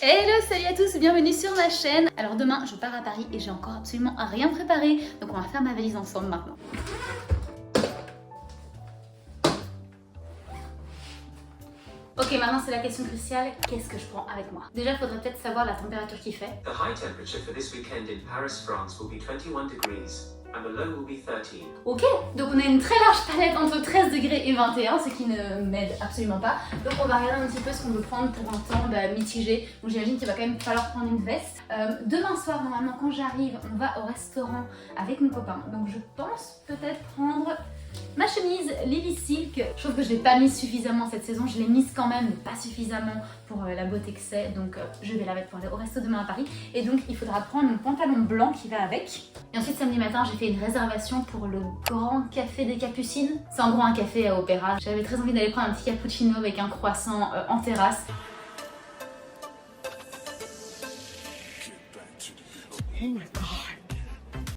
Hello, salut à tous, bienvenue sur ma chaîne. Alors demain je pars à Paris et j'ai encore absolument rien préparé, donc on va faire ma valise ensemble maintenant. Ok, maintenant c'est la question cruciale, qu'est-ce que je prends avec moi? Déjà, il faudrait peut-être savoir la température qu'il fait. The high temperature for this weekend in Paris, France will be 21 degrees and the low will be 13. Ok, donc on a une très large palette entre 13 degrés et 21, ce qui ne m'aide absolument pas. Donc on va regarder un petit peu ce qu'on veut prendre pour un temps mitigé. Donc j'imagine qu'il va quand même falloir prendre une veste. Demain soir, normalement, quand j'arrive, on va au restaurant avec mon copain. Donc je pense peut-être prendre ma chemise Lily Silk. Je trouve que je l'ai pas mise suffisamment cette saison. Je l'ai mise quand même, mais pas suffisamment pour la beauté que c'est. Donc je vais la mettre pour aller au resto demain à Paris. Et donc il faudra prendre mon pantalon blanc qui va avec. Et ensuite samedi matin, j'ai fait une réservation pour le Grand Café des Capucines. C'est en gros un café à Opéra. J'avais très envie d'aller prendre un petit cappuccino avec un croissant en terrasse. Oh my god!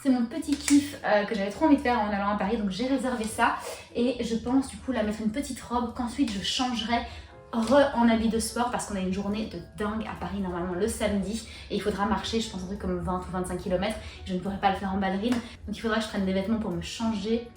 C'est mon petit kiff que j'avais trop envie de faire en allant à Paris, donc j'ai réservé ça. Et je pense du coup la mettre une petite robe qu'ensuite je changerai en habit de sport parce qu'on a une journée de dingue à Paris normalement le samedi. Et il faudra marcher, je pense un truc comme 20 ou 25 km. Je ne pourrai pas le faire en ballerine, donc il faudra que je prenne des vêtements pour me changer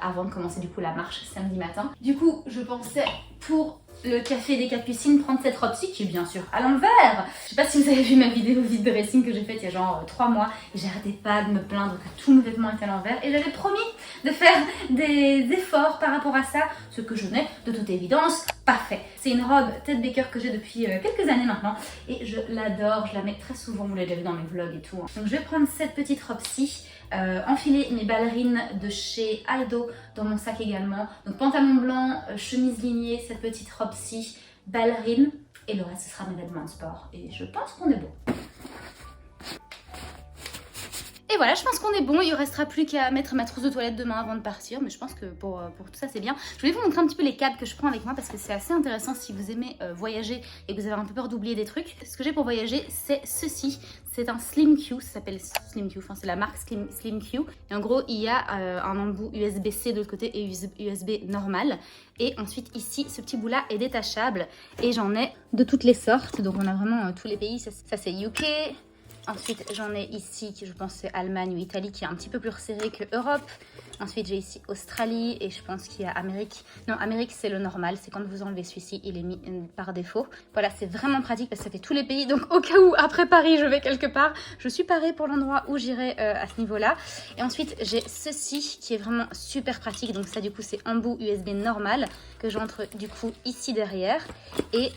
avant de commencer du coup la marche samedi matin. Du coup, je pensais pour le café des Capucines prendre cette robe-ci qui est bien sûr à l'envers. Je sais pas si vous avez vu ma vidéo vide dressing que j'ai faite il y a genre 3 mois et j'arrêtais pas de me plaindre que tous mes vêtements étaient à l'envers et j'avais promis de faire des efforts par rapport à ça, ce que je n'ai de toute évidence pas fait. C'est une robe Ted Baker que j'ai depuis quelques années maintenant et je l'adore, je la mets très souvent, vous l'avez déjà vu dans mes vlogs et tout. Donc je vais prendre cette petite robe-ci, enfiler mes ballerines de chez Aldo dans mon sac également. Donc pantalon blanc, chemise lignée, cette petite robe-ci, ballerine et le reste ce sera mes vêtements de sport et je pense qu'on est bon. Et voilà, je pense qu'on est bon, il ne restera plus qu'à mettre ma trousse de toilette demain avant de partir, mais je pense que pour tout ça c'est bien. Je voulais vous montrer un petit peu les câbles que je prends avec moi parce que c'est assez intéressant si vous aimez voyager et que vous avez un peu peur d'oublier des trucs. Ce que j'ai pour voyager c'est ceci, c'est un Slim Q, ça s'appelle Slim Q, enfin c'est la marque Slim Q. Et en gros il y a un embout USB-C de l'autre côté et USB normal. Et ensuite ici, ce petit bout là est détachable et j'en ai de toutes les sortes, donc on a vraiment tous les pays, ça c'est UK. Ensuite, j'en ai ici, qui je pense c'est Allemagne ou Italie, qui est un petit peu plus resserré que Europe. Ensuite, j'ai ici Australie et je pense qu'il y a Amérique. Non, Amérique, c'est le normal. C'est quand vous enlevez celui-ci, il est mis par défaut. Voilà, c'est vraiment pratique parce que ça fait tous les pays. Donc, au cas où, après Paris, je vais quelque part, je suis parée pour l'endroit où j'irai à ce niveau-là. Et ensuite, j'ai ceci qui est vraiment super pratique. Donc, ça, du coup, c'est embout USB normal que j'entre du coup ici derrière. Et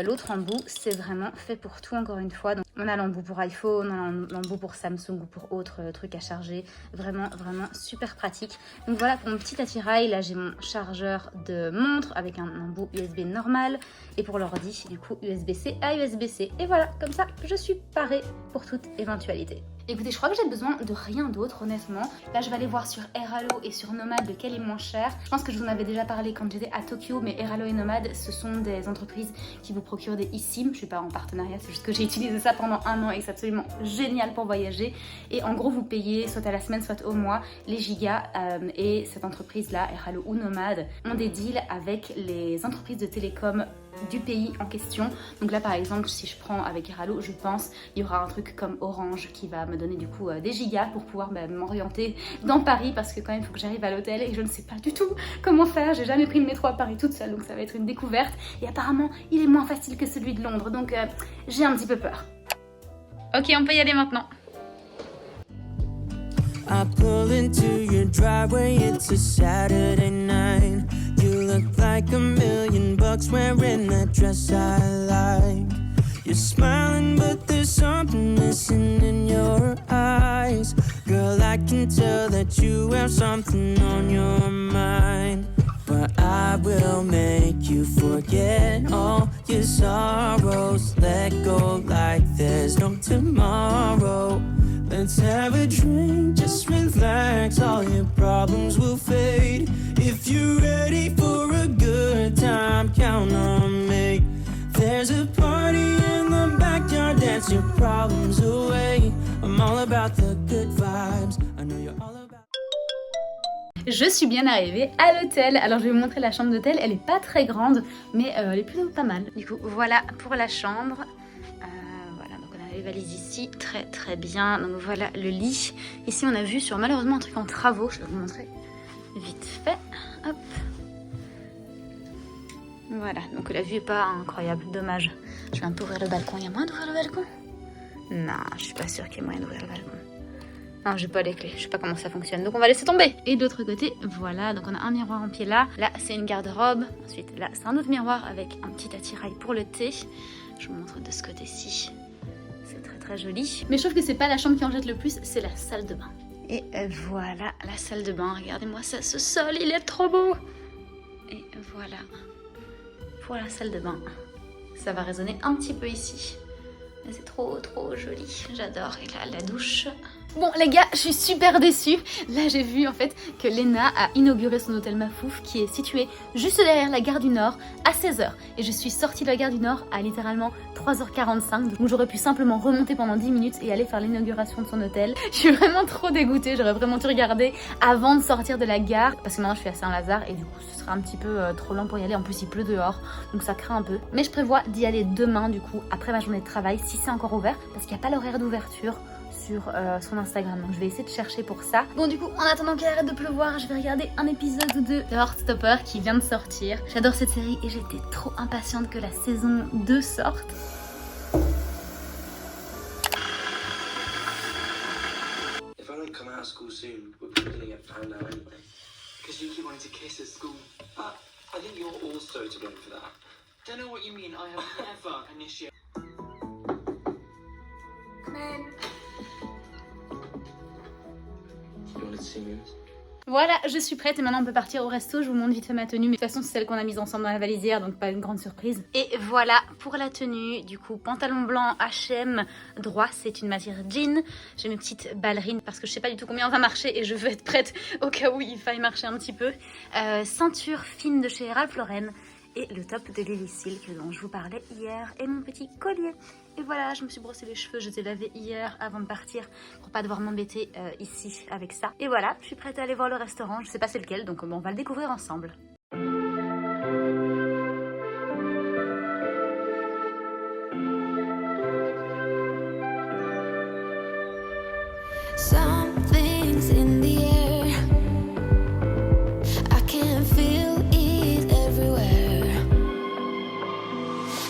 l'autre embout, c'est vraiment fait pour tout, encore une fois. Donc, on a l'embout pour iPhone, on a l'embout pour Samsung ou pour autres trucs à charger. Vraiment, vraiment super pratique. Donc voilà pour mon petit attirail. Là, j'ai mon chargeur de montre avec un embout USB normal. Et pour l'ordi, du coup, USB-C à USB-C. Et voilà, comme ça, je suis parée pour toute éventualité. Écoutez, je crois que j'ai besoin de rien d'autre, honnêtement. Là, je vais aller voir sur Airalo et sur Nomad lequel est moins cher. Je pense que je vous en avais déjà parlé quand j'étais à Tokyo, mais Airalo et Nomad, ce sont des entreprises qui vous procurent des eSIM. Je suis pas en partenariat, c'est juste que j'ai utilisé ça pendant 1 an et c'est absolument génial pour voyager. Et en gros, vous payez soit à la semaine, soit au mois les gigas. Et cette entreprise-là, Airalo ou Nomad, ont des deals avec les entreprises de télécom du pays en question. Donc là par exemple si je prends avec Airalo, je pense il y aura un truc comme Orange qui va me donner du coup des gigas pour pouvoir m'orienter dans Paris parce que quand même il faut que j'arrive à l'hôtel et je ne sais pas du tout comment faire. J'ai jamais pris le métro à Paris toute seule donc ça va être une découverte et apparemment il est moins facile que celui de Londres donc j'ai un petit peu peur. Ok, on peut y aller maintenant. I pull into your driveway, it's a Saturday night. You look like $1,000,000 wearing that dress I like. You're smiling but there's something missing in your eyes. Girl, I can tell that you have something on your mind. But I will make you forget all your sorrows. Let go like there's no tomorrow. Let's have a drink, just relax, all your problems will fade. If you're ready for a good time, count on me. There's a party in the backyard, dance your problems away. I'm all about the good vibes, I know you're all about. Je suis bien arrivée à l'hôtel. Alors je vais vous montrer la chambre d'hôtel, elle est pas très grande, mais elle est plutôt pas mal. Du coup voilà pour la chambre. les valises ici, très très bien. Donc voilà le lit. Ici on a vu sur malheureusement un truc en travaux, je vais vous montrer vite fait. Hop. Voilà, donc la vue est pas incroyable, dommage. Je vais un peu ouvrir le balcon, il y a moyen d'ouvrir le balcon? Non, je suis pas sûre qu'il y ait moyen d'ouvrir le balcon. Non, j'ai pas les clés, je sais pas comment ça fonctionne, donc on va laisser tomber. Et de l'autre côté, voilà, donc on a un miroir en pied là. Là, c'est une garde-robe. Ensuite, là, c'est un autre miroir avec un petit attirail pour le thé. Je vous montre de ce côté-ci. C'est très très joli. Mais je trouve que c'est pas la chambre qui en jette le plus, c'est la salle de bain. Et voilà, la salle de bain. Regardez-moi ça, ce sol, il est trop beau. Et voilà, pour la salle de bain. Ça va résonner un petit peu ici. C'est trop trop joli, j'adore. Et là, la douche. Bon les gars, je suis super déçue. Là j'ai vu en fait que Léna a inauguré son hôtel Mafouf qui est situé juste derrière la gare du Nord à 16h. Et je suis sortie de la gare du Nord à littéralement 3h45. Donc j'aurais pu simplement remonter pendant 10 minutes et aller faire l'inauguration de son hôtel. Je suis vraiment trop dégoûtée, j'aurais vraiment dû regarder avant de sortir de la gare. Parce que maintenant je suis à Saint-Lazare et du coup ce sera un petit peu trop lent pour y aller. En plus il pleut dehors, donc ça craint un peu. Mais je prévois d'y aller demain du coup, après ma journée de travail, si c'est encore ouvert. Parce qu'il n'y a pas l'horaire d'ouverture sur son Instagram, donc je vais essayer de chercher pour ça. Bon du coup, en attendant qu'il arrête de pleuvoir, je vais regarder un épisode ou deux de Heartstopper qui vient de sortir. J'adore cette série et j'étais trop impatiente que la saison 2 sorte. If I don't come out of school soon, we're probably gonna get found out anyway. Because you keep wanting to kiss at school. But I think you're also to blame for that. Don't know what you mean. I have never initiated. Voilà, je suis prête et maintenant on peut partir au resto. Je vous montre vite fait ma tenue, mais de toute façon c'est celle qu'on a mise ensemble dans la valisière, donc pas une grande surprise. Et voilà pour la tenue, du coup pantalon blanc H&M droit, c'est une matière jean. J'ai mes petites ballerines parce que je sais pas du tout combien on va marcher et je veux être prête au cas où il faille marcher un petit peu. Ceinture fine de chez Ralph Lauren et le top de Lily Silk dont je vous parlais hier et mon petit collier. Et voilà, je me suis brossé les cheveux, je les ai lavés hier avant de partir pour pas devoir m'embêter ici avec ça. Et voilà, je suis prête à aller voir le restaurant, je sais pas c'est lequel, donc bon, on va le découvrir ensemble. Something's in the air. I can feel it everywhere.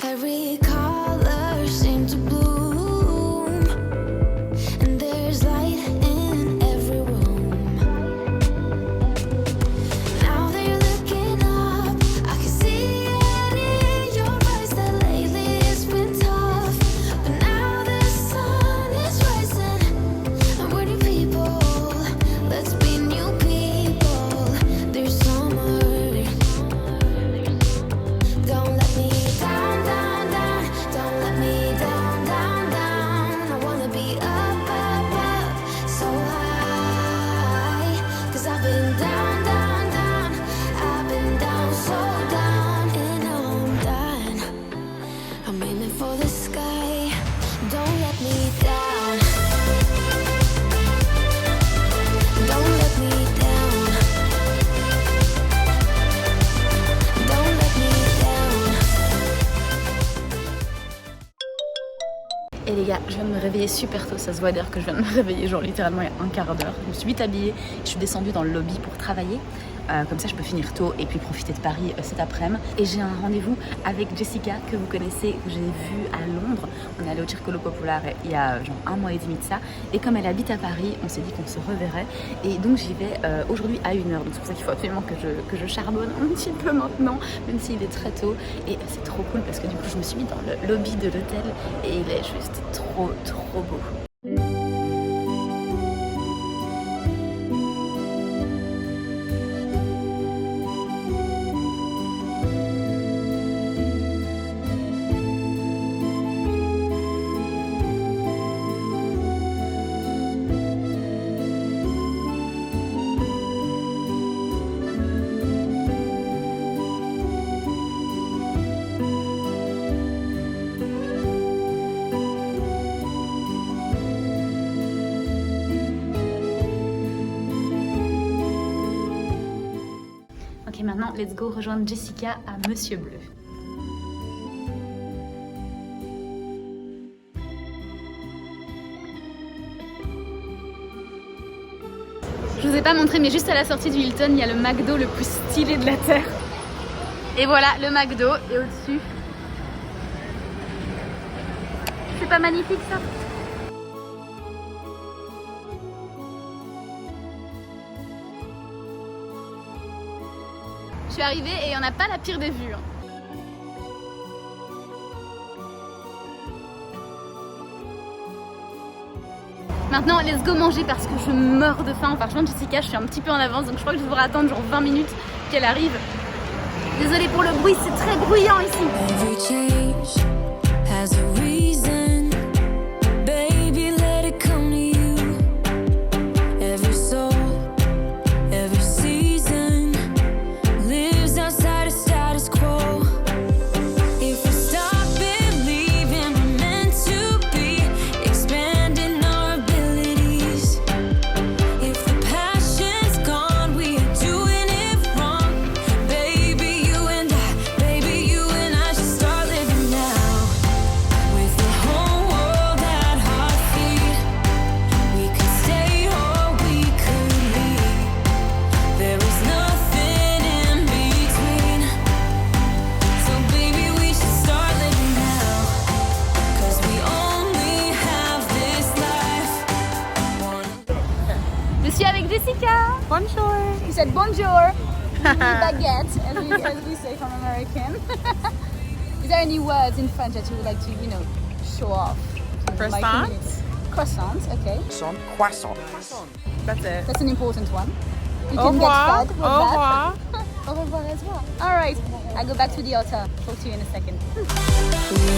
Every color seems to bloom, and there's light in every room. Now they're looking up, I can see it in your eyes that lately it's been tough. But now the sun is rising, and we're new people. Let's be new people. There's summer. Don't let me down, down, down. Don't let me down, down, down. I wanna be up, up, up, so high. 'Cause I've been down, down, down. I've been down, so down. And now I'm done. I'm aiming for the sky. Don't let me down. Don't let me down. Don't let me down. Et les gars, je viens de me réveiller super tôt, ça se voit d'ailleurs que je viens de me réveiller genre littéralement il y a un quart d'heure. Je me suis vite habillée, je suis descendue dans le lobby pour travailler. Comme ça je peux finir tôt et puis profiter de Paris cet après-midi. Et j'ai un rendez-vous avec Jessica que vous connaissez, que j'ai vu à Londres. On est allé au Circolo Popolare il y a genre 1 mois et demi de ça. Et comme elle habite à Paris, on s'est dit qu'on se reverrait. Et donc j'y vais aujourd'hui à 1h. Donc c'est pour ça qu'il faut absolument que je charbonne un petit peu maintenant, même s'il est très tôt. Et c'est trop cool parce que du coup je me suis mis dans le lobby de l'hôtel et il est juste trop trop beau. Ok, maintenant, let's go rejoindre Jessica à Monsieur Bleu. Je vous ai pas montré, mais juste à la sortie du Hilton, il y a le McDo le plus stylé de la Terre. Et voilà, le McDo est au-dessus. C'est pas magnifique ça? Je suis arrivée et on n'a pas la pire des vues. Maintenant, let's go manger parce que je meurs de faim. Enfin, je rejoins Jessica, je suis un petit peu en avance, donc je crois que je devrais attendre genre 20 minutes qu'elle arrive. Désolée pour le bruit, c'est très bruyant ici. Every change has a reason. Baby, let it come to you. Every soul, every season lives outside a status quo. If we stop believing we're meant to be, expanding our abilities. If the passion's gone, we are doing it wrong. Baby, you and I should start living now. With the whole world at our feet, we could stay or we could leave. There is nothing in between. So baby, we should start living now. 'Cause we only have this life. Je suis avec Jessica. Bonjour. You said bonjour. Baguette, as we say from American. Is there any words in French that you would like to, show off? Croissant. Croissant, okay. Croissant. That's it. That's an important one. You Au can get revoir. fed with Au that. revoir. Au revoir as well. All right, I'll go back to the hotel. Talk to you in a second. We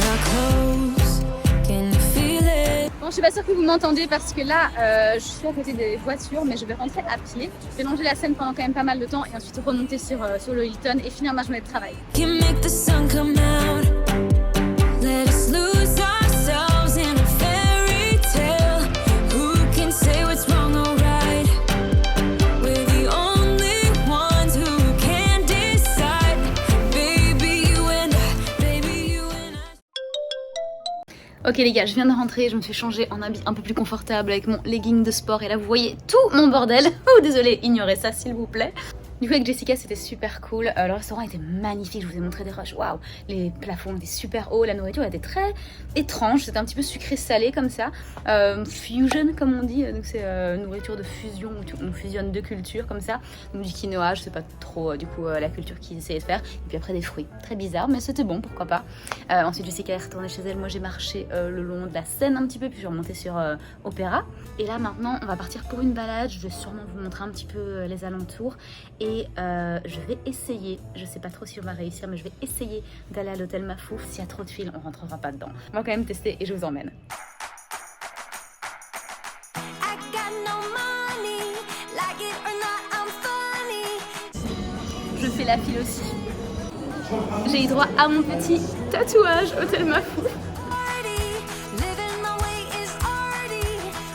are close. Can you feel it? Bon, je suis pas sûre que vous m'entendez parce que là, je suis à côté des voitures, mais je vais rentrer à pied. Je vais longer la Seine pendant quand même pas mal de temps et ensuite remonter sur le Hilton et finir ma journée de travail. Can make the sun come out. Let us lose ourselves in a fairy tale. Who can say what's wrong or right? We're the only ones who can decide. Baby, you and I. Ok les gars, je viens de rentrer, je me fais changer en habit un peu plus confortable avec mon legging de sport et là vous voyez tout mon bordel. Oh désolé, ignorez ça s'il vous plaît. Du coup avec Jessica c'était super cool, le restaurant était magnifique, je vous ai montré des rushs, waouh, les plafonds étaient super hauts, la nourriture était très étrange, c'était un petit peu sucré salé comme ça, fusion comme on dit, donc c'est nourriture de fusion où on fusionne deux cultures comme ça, donc du quinoa, je sais pas trop du coup la culture qu'ils essayaient de faire, et puis après des fruits, très bizarre mais c'était bon pourquoi pas. Ensuite Jessica est retournée chez elle, moi j'ai marché le long de la Seine un petit peu, puis je suis remontée sur Opéra, et là maintenant on va partir pour une balade, je vais sûrement vous montrer un petit peu les alentours, et je vais essayer, je sais pas trop si on va réussir, mais je vais essayer d'aller à l'hôtel Mafouf. S'il y a trop de fils, on rentrera pas dedans. On va quand même tester et je vous emmène. I got no money. Like it or not, I'm funny. Je fais la file aussi. J'ai eu droit à mon petit tatouage hôtel Mafouf. Living my way is arty.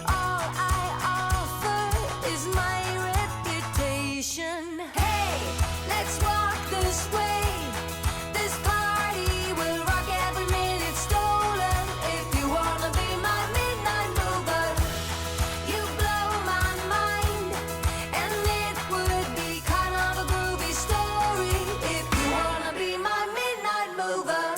All I offer is my reputation. Hey, let's walk this way. This party will rock every minute stolen. If you wanna be my midnight mover, you blow my mind. And it would be kind of a groovy story. If you wanna be my midnight mover.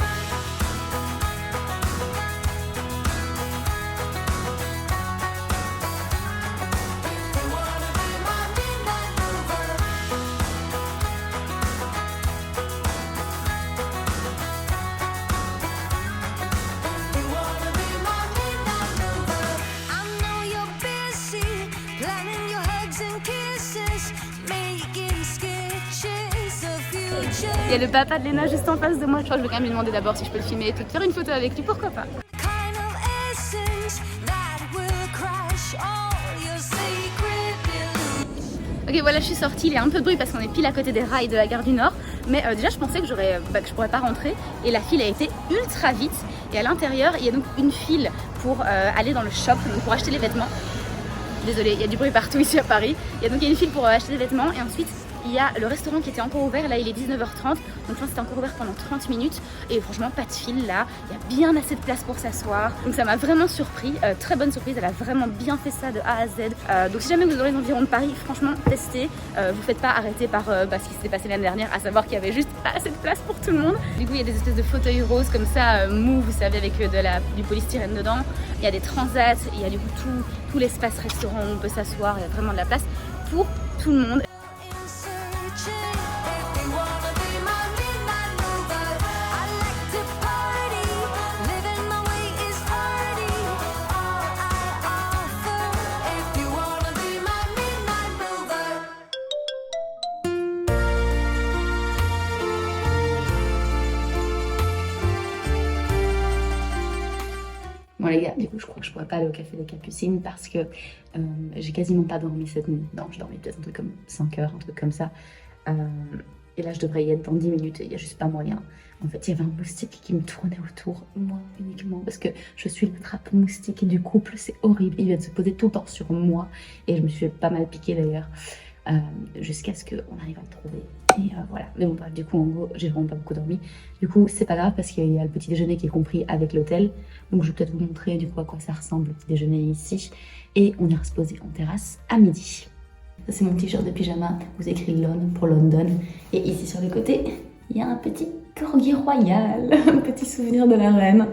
Il y a le papa de Léna juste en face de moi. Je crois que je vais quand même lui demander d'abord si je peux le filmer et tout, faire une photo avec lui, pourquoi pas. Ok voilà, je suis sortie, il y a un peu de bruit parce qu'on est pile à côté des rails de la gare du Nord. Mais déjà je pensais que je pourrais pas rentrer et la file a été ultra vite. Et à l'intérieur il y a donc une file pour aller dans le shop, donc pour acheter les vêtements. Désolée, il y a du bruit partout ici à Paris. Il y a une file pour acheter des vêtements et ensuite il y a le restaurant qui était encore ouvert, là il est 19h30, donc je pense que c'était encore ouvert pendant 30 minutes et franchement pas de file là, il y a bien assez de place pour s'asseoir, donc ça m'a vraiment surpris, très bonne surprise, elle a vraiment bien fait ça de A à Z, donc si jamais vous êtes dans les environs de Paris, franchement testez, vous faites pas arrêter par ce qui s'est passé l'année dernière, à savoir qu'il y avait juste pas assez de place pour tout le monde. Du coup il y a des espèces de fauteuils roses comme ça, mou, vous savez, avec du polystyrène dedans, il y a des transats, il y a du coup tout l'espace restaurant où on peut s'asseoir, il y a vraiment de la place pour tout le monde. Bon les gars, du coup je crois que je pourrais pas aller au café des Capucines parce que j'ai quasiment pas dormi cette nuit. Non, j'ai dormi peut-être un truc comme 5 heures, un truc comme ça. Et là je devrais y être dans 10 minutes et il n'y a juste pas moyen. En fait il y avait un moustique qui me tournait autour, moi uniquement, parce que je suis le trappe moustique du couple, c'est horrible. Il vient de se poser tout le temps sur moi et je me suis fait pas mal piquer d'ailleurs. Jusqu'à ce qu'on arrive à le trouver. Et voilà. Mais bon, bah, du coup, en gros, j'ai vraiment pas beaucoup dormi. Du coup, c'est pas grave parce qu'il y a le petit déjeuner qui est compris avec l'hôtel. Donc, je vais peut-être vous montrer du coup à quoi ça ressemble le petit déjeuner ici. Et on ira se poser en terrasse à midi. Ça, c'est mon t-shirt de pyjama. Vous écrit London pour London. Et ici, sur le côté, il y a un petit corgi royal. Un petit souvenir de la reine.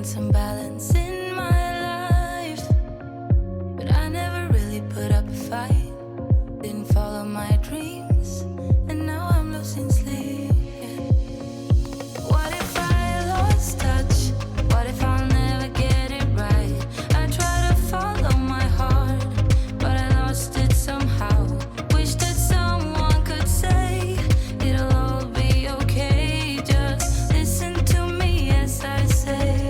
Some balance in my life, but I never really put up a fight. Didn't follow my dreams, and now I'm losing sleep. What if I lost touch? What if I'll never get it right? I try to follow my heart, but I lost it somehow. Wish that someone could say it'll all be okay. Just listen to me as I say.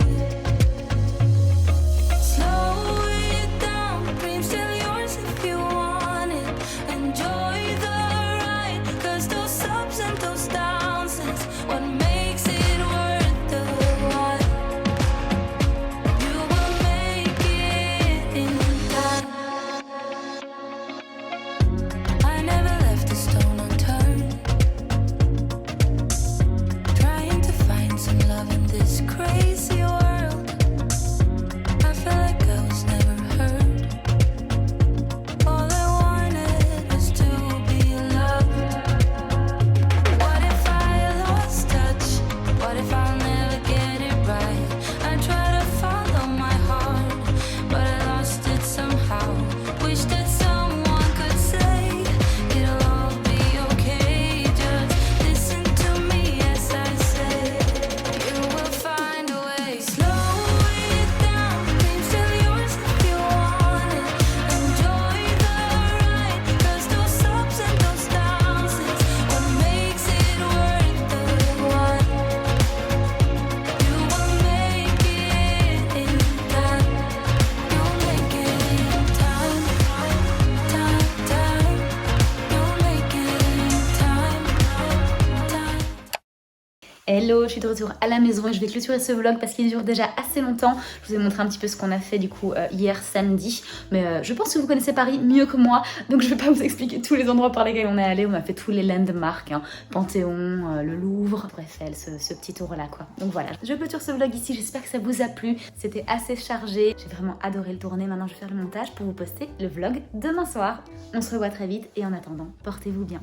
Hello, je suis de retour à la maison et je vais clôturer ce vlog parce qu'il dure déjà assez longtemps. Je vous ai montré un petit peu ce qu'on a fait du coup hier samedi. Mais je pense que vous connaissez Paris mieux que moi. Donc je vais pas vous expliquer tous les endroits par lesquels on est allé. On a fait tous les landmarks, hein. Panthéon, le Louvre, bref, ce petit tour là quoi. Donc voilà, je clôture ce vlog ici. J'espère que ça vous a plu. C'était assez chargé. J'ai vraiment adoré le tourner. Maintenant je vais faire le montage pour vous poster le vlog demain soir. On se revoit très vite et en attendant, portez-vous bien.